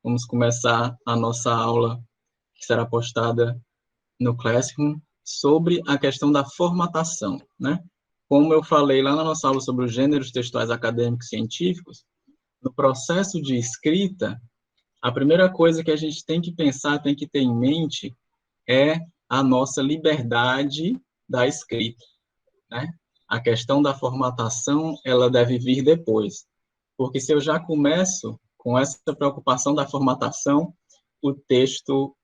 Vamos começar a nossa aula, que será postada no Classroom, sobre a questão da formatação, né? Como eu falei lá na nossa aula sobre os gêneros textuais acadêmicos científicos, no processo de escrita, a primeira coisa que a gente tem que pensar, tem que ter em mente, é a nossa liberdade da escrita, né? A questão da formatação, ela deve vir depois, porque se eu já começo com essa preocupação da formatação, o texto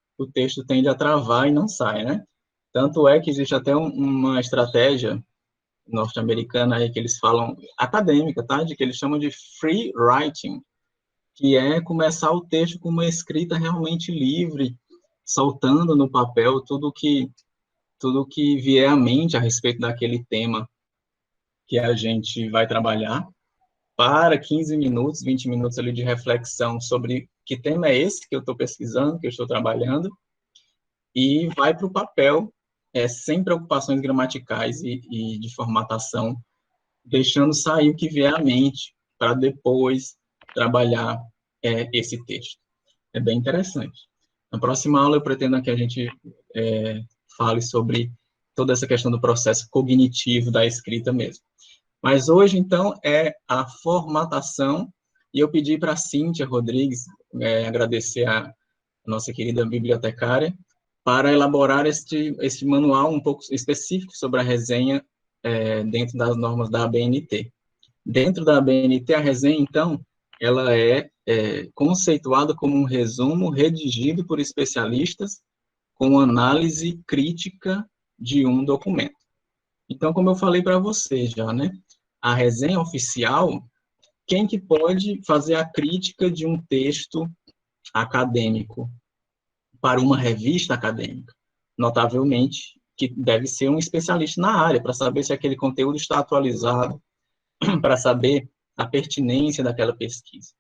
tende a travar e não sai, né? Tanto é que existe até uma estratégia norte-americana aí que eles falam, acadêmica, tá? De que eles chamam de free writing, que é começar o texto com uma escrita realmente livre, soltando no papel tudo que vier à mente a respeito daquele tema que a gente vai trabalhar, para 15 minutos, 20 minutos ali de reflexão sobre que tema é esse que eu estou pesquisando, que eu estou trabalhando, e vai para o papel, sem preocupações gramaticais e de formatação, deixando sair o que vier à mente, para depois trabalhar esse texto. É bem interessante. Na próxima aula, eu pretendo que a gente fale sobre toda essa questão do processo cognitivo da escrita mesmo. Mas hoje, então, é a formatação, e eu pedi para a Cíntia Rodrigues, agradecer a nossa querida bibliotecária, para elaborar este manual um pouco específico sobre a resenha dentro das normas da ABNT. Dentro da ABNT, a resenha, então, ela é conceituada como um resumo redigido por especialistas com análise crítica de um documento. Então, como eu falei para você já, né? A resenha oficial, quem que pode fazer a crítica de um texto acadêmico para uma revista acadêmica? Notavelmente, que deve ser um especialista na área, para saber se aquele conteúdo está atualizado, para saber a pertinência daquela pesquisa.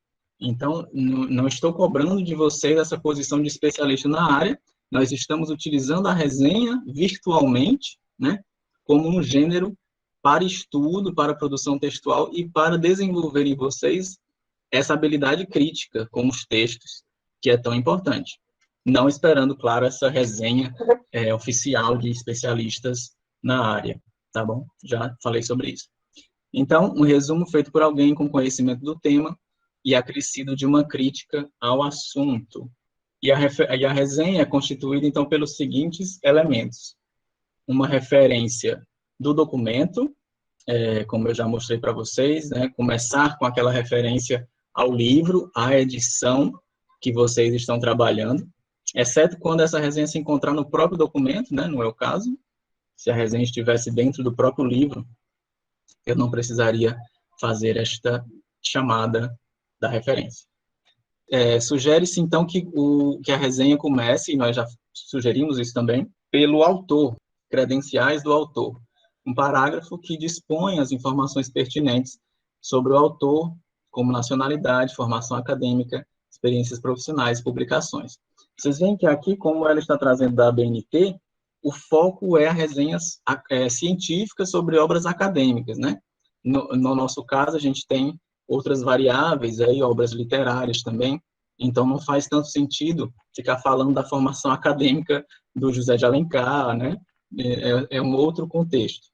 Então, não estou cobrando de vocês essa posição de especialista na área, nós estamos utilizando a resenha virtualmente, né, como um gênero para estudo, para produção textual e para desenvolver em vocês essa habilidade crítica com os textos, que é tão importante. Não esperando, claro, essa resenha oficial de especialistas na área, tá bom? Já falei sobre isso. Então, um resumo feito por alguém com conhecimento do tema e acrescido de uma crítica ao assunto. E a resenha é constituída, então, pelos seguintes elementos. Uma referência do documento, como eu já mostrei para vocês, né? Começar com aquela referência ao livro, à edição que vocês estão trabalhando, exceto quando essa resenha se encontrar no próprio documento, né? No meu caso, se a resenha estivesse dentro do próprio livro, eu não precisaria fazer esta chamada da referência. Sugere-se, então, que a resenha comece, e nós já sugerimos isso também, pelo autor, credenciais do autor. Um parágrafo que dispõe as informações pertinentes sobre o autor, como nacionalidade, formação acadêmica, experiências profissionais, publicações. Vocês veem que aqui, como ela está trazendo da ABNT, o foco é a resenhas científicas sobre obras acadêmicas, né? No nosso caso, a gente tem outras variáveis, aí, obras literárias também, então não faz tanto sentido ficar falando da formação acadêmica do José de Alencar, né? É um outro contexto.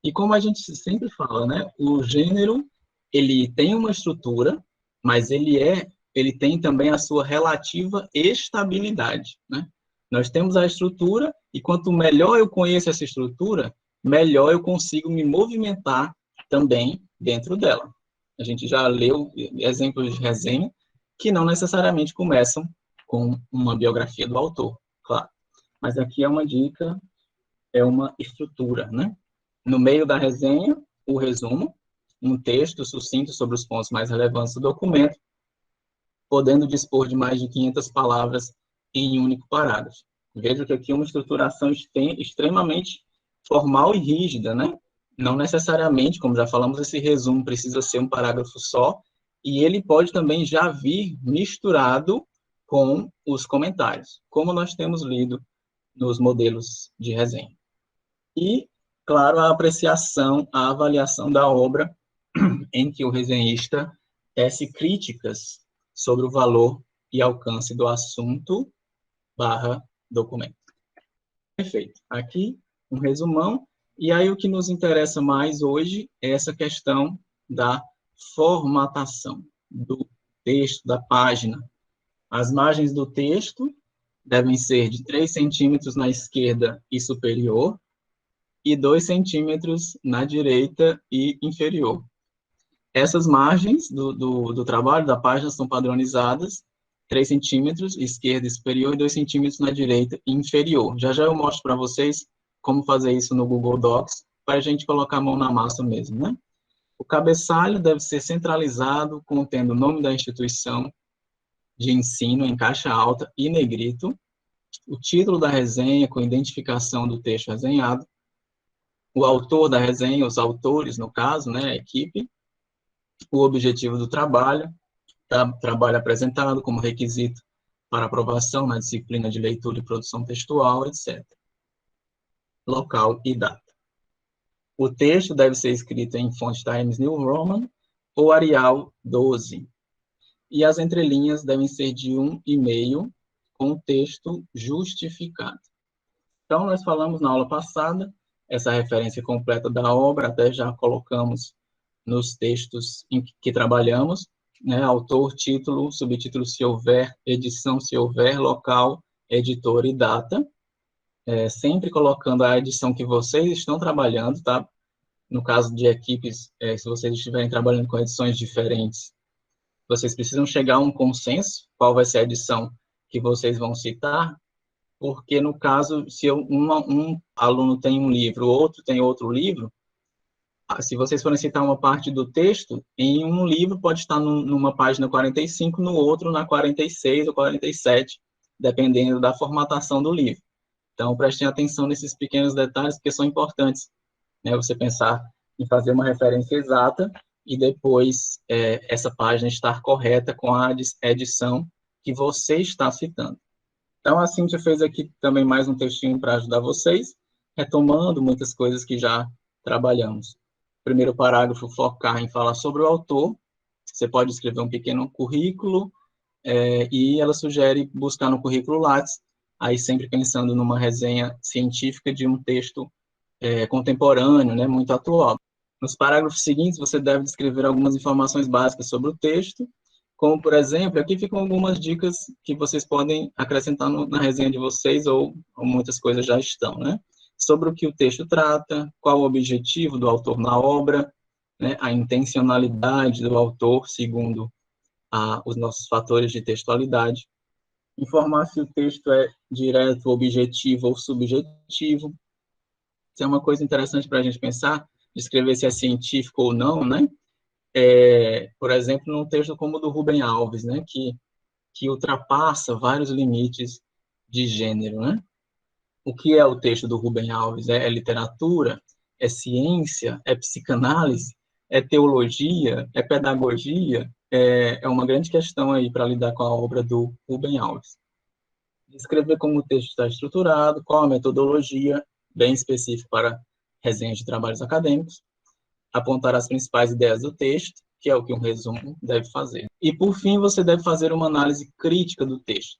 E como a gente sempre fala, né? O gênero, ele tem uma estrutura, mas ele tem também a sua relativa estabilidade, né? Nós temos a estrutura, e quanto melhor eu conheço essa estrutura, melhor eu consigo me movimentar também dentro dela. A gente já leu exemplos de resenha que não necessariamente começam com uma biografia do autor, claro. Mas aqui é uma dica, é uma estrutura, né? No meio da resenha, o resumo, um texto sucinto sobre os pontos mais relevantes do documento, podendo dispor de mais de 500 palavras em um único parágrafo. Veja que aqui é uma estruturação extremamente formal e rígida, né? Não necessariamente, como já falamos, esse resumo precisa ser um parágrafo só, e ele pode também já vir misturado com os comentários, como nós temos lido nos modelos de resenha. E, claro, a apreciação, a avaliação da obra, em que o resenhista tece críticas sobre o valor e alcance do assunto barra documento. Perfeito. Aqui, um resumão. E aí, o que nos interessa mais hoje é essa questão da formatação do texto, da página. As margens do texto devem ser de 3 centímetros na esquerda e superior e 2 centímetros na direita e inferior. Essas margens do trabalho da página são padronizadas, 3 centímetros, esquerda e superior, e 2 centímetros na direita e inferior. Já eu mostro para vocês como fazer isso no Google Docs, para a gente colocar a mão na massa mesmo, né? O cabeçalho deve ser centralizado, contendo o nome da instituição de ensino em caixa alta e negrito, o título da resenha com identificação do texto resenhado, o autor da resenha, os autores, no caso, né, a equipe, o objetivo do trabalho, trabalho apresentado como requisito para aprovação na disciplina de leitura e produção textual, etc. Local e data. O texto deve ser escrito em fonte Times New Roman ou Arial 12. E as entrelinhas devem ser de 1,5 com o texto justificado. Então, nós falamos na aula passada, essa referência completa da obra, até já colocamos nos textos em que trabalhamos, né, autor, título, subtítulo, se houver, edição, se houver, local, editor e data, sempre colocando a edição que vocês estão trabalhando, tá? No caso de equipes, se vocês estiverem trabalhando com edições diferentes, vocês precisam chegar a um consenso, qual vai ser a edição que vocês vão citar, porque no caso, se um aluno tem um livro, o outro tem outro livro, se vocês forem citar uma parte do texto, em um livro pode estar numa página 45, no outro na 46 ou 47, dependendo da formatação do livro. Então, prestem atenção nesses pequenos detalhes, porque são importantes, né? Você pensar em fazer uma referência exata e depois essa página estar correta com a edição que você está citando. Então, a Cíntia fez aqui também mais um textinho para ajudar vocês, retomando muitas coisas que já trabalhamos. Primeiro parágrafo, focar em falar sobre o autor. Você pode escrever um pequeno currículo, e ela sugere buscar no currículo Lattes, aí sempre pensando numa resenha científica de um texto contemporâneo, né, muito atual. Nos parágrafos seguintes, você deve descrever algumas informações básicas sobre o texto, como, por exemplo, aqui ficam algumas dicas que vocês podem acrescentar na resenha de vocês, ou muitas coisas já estão, né? Sobre o que o texto trata, qual o objetivo do autor na obra, né, a intencionalidade do autor, segundo os nossos fatores de textualidade, informar se o texto é direto, objetivo ou subjetivo. Isso é uma coisa interessante para a gente pensar, descrever se é científico ou não, né? Por exemplo, num texto como o do Rubem Alves, né, que ultrapassa vários limites de gênero, né? O que é o texto do Rubem Alves? É literatura? É ciência? É psicanálise? É teologia? É pedagogia? É uma grande questão aí para lidar com a obra do Rubem Alves. Descrever como o texto está estruturado, qual a metodologia, bem específica para resenhas de trabalhos acadêmicos, apontar as principais ideias do texto, que é o que um resumo deve fazer. E, por fim, você deve fazer uma análise crítica do texto.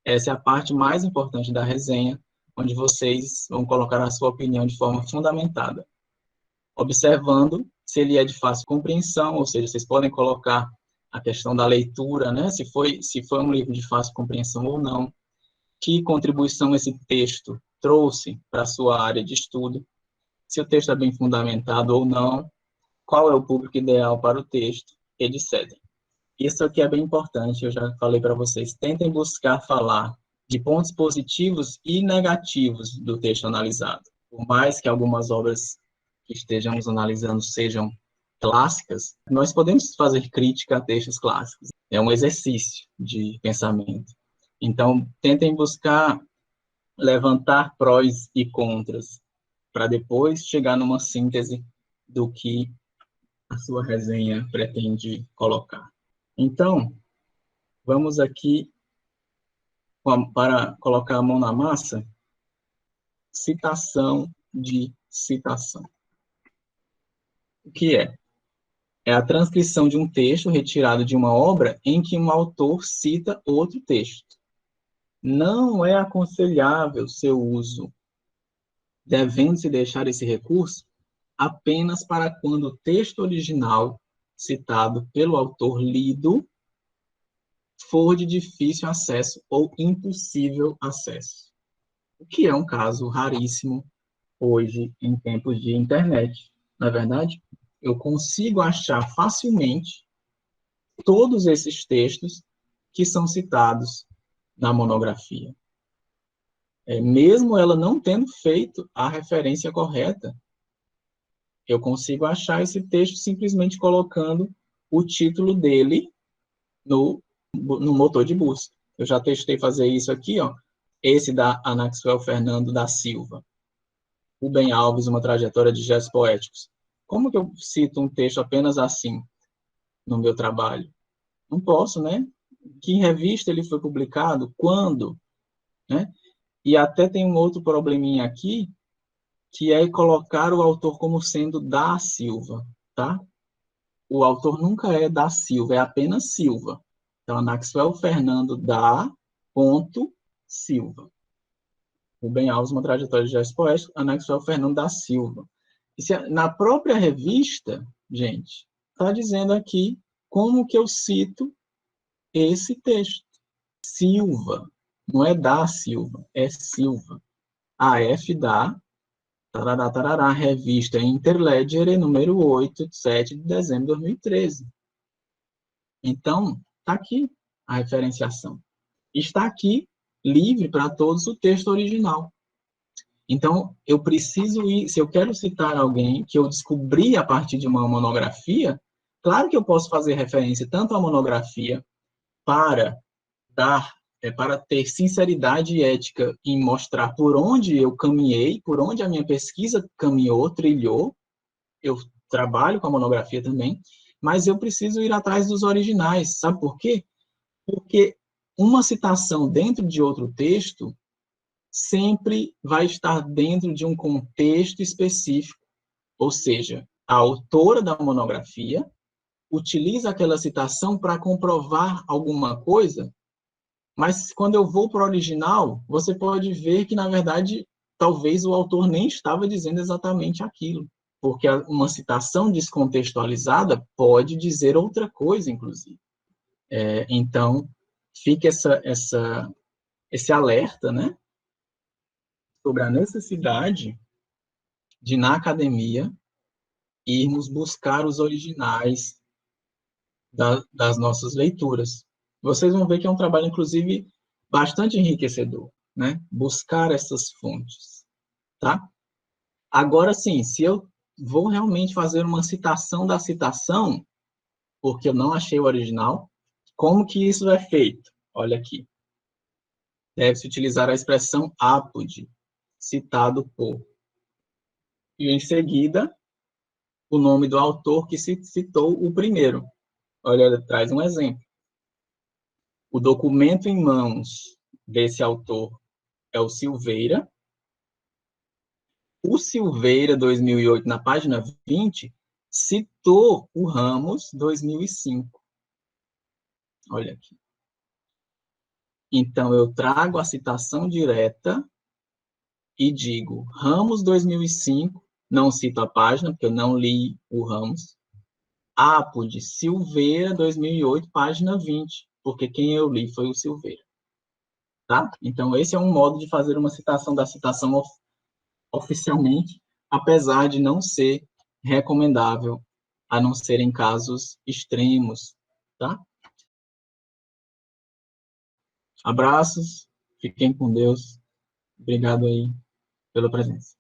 Essa é a parte mais importante da resenha, onde vocês vão colocar a sua opinião de forma fundamentada, observando se ele é de fácil compreensão, ou seja, vocês podem colocar a questão da leitura, né, se foi um livro de fácil compreensão ou não, que contribuição esse texto trouxe para a sua área de estudo, se o texto é bem fundamentado ou não, qual é o público ideal para o texto, etc. Isso aqui é bem importante, eu já falei para vocês. Tentem buscar falar de pontos positivos e negativos do texto analisado. Por mais que algumas obras que estejamos analisando sejam clássicas, nós podemos fazer crítica a textos clássicos. É um exercício de pensamento. Então, tentem buscar levantar prós e contras, para depois chegar numa síntese do que a sua resenha pretende colocar. Então, vamos aqui, para colocar a mão na massa, citação de citação. O que é? é a transcrição de um texto retirado de uma obra em que um autor cita outro texto. Não é aconselhável seu uso, devendo-se deixar esse recurso apenas para quando o texto original citado pelo autor lido for de difícil acesso ou impossível acesso, o que é um caso raríssimo hoje em tempos de internet. Na verdade, eu consigo achar facilmente todos esses textos que são citados na monografia. Mesmo ela não tendo feito a referência correta, eu consigo achar esse texto simplesmente colocando o título dele no motor de busca. Eu já testei fazer isso aqui, ó. Esse da Anaxuel Fernando da Silva. Rubem Alves, uma trajetória de gestos poéticos. Como que eu cito um texto apenas assim no meu trabalho? Não posso, né? Que revista ele foi publicado? Quando? Né? E até tem um outro probleminha aqui, que é colocar o autor como sendo da Silva, tá? O autor nunca é da Silva, é apenas Silva. Então, Maxwell Fernando da ponto Silva. Rubem Alves, uma trajetória de gestos poéticos, Maxwell Fernando da Silva. Na própria revista, gente, está dizendo aqui como que eu cito esse texto. Silva, não é da Silva, é Silva. AF da tarará, tarará, revista Interledger, número 8, de 7 de dezembro de 2013. Então, está aqui a referenciação. Está aqui, livre para todos, o texto original. Então, eu preciso ir, se eu quero citar alguém que eu descobri a partir de uma monografia, claro que eu posso fazer referência tanto à monografia para para ter sinceridade e ética em mostrar por onde eu caminhei, por onde a minha pesquisa caminhou, trilhou. Eu trabalho com a monografia também, mas eu preciso ir atrás dos originais. Sabe por quê? Porque uma citação dentro de outro texto sempre vai estar dentro de um contexto específico, ou seja, a autora da monografia utiliza aquela citação para comprovar alguma coisa, mas quando eu vou para o original, você pode ver que, na verdade, talvez o autor nem estava dizendo exatamente aquilo, porque uma citação descontextualizada pode dizer outra coisa, inclusive. Então, fica esse alerta, né, sobre a necessidade de, na academia, irmos buscar os originais das nossas leituras. Vocês vão ver que é um trabalho, inclusive, bastante enriquecedor, né? Buscar essas fontes, tá? Agora, sim, se eu vou realmente fazer uma citação da citação, porque eu não achei o original, como que isso é feito? Olha aqui. Deve-se utilizar a expressão apud, citado por. E, em seguida, o nome do autor que se citou o primeiro. Olha, traz um exemplo. O documento em mãos desse autor é o Silveira. O Silveira, 2008, na página 20, citou o Ramos, 2005. Olha aqui. Então, eu trago a citação direta e digo Ramos, 2005, não cito a página, porque eu não li o Ramos. Apud, Silveira, 2008, página 20, porque quem eu li foi o Silveira. Tá? Então, esse é um modo de fazer uma citação da citação oficialmente, apesar de não ser recomendável, a não ser em casos extremos, tá? Abraços, fiquem com Deus. Obrigado aí pela presença.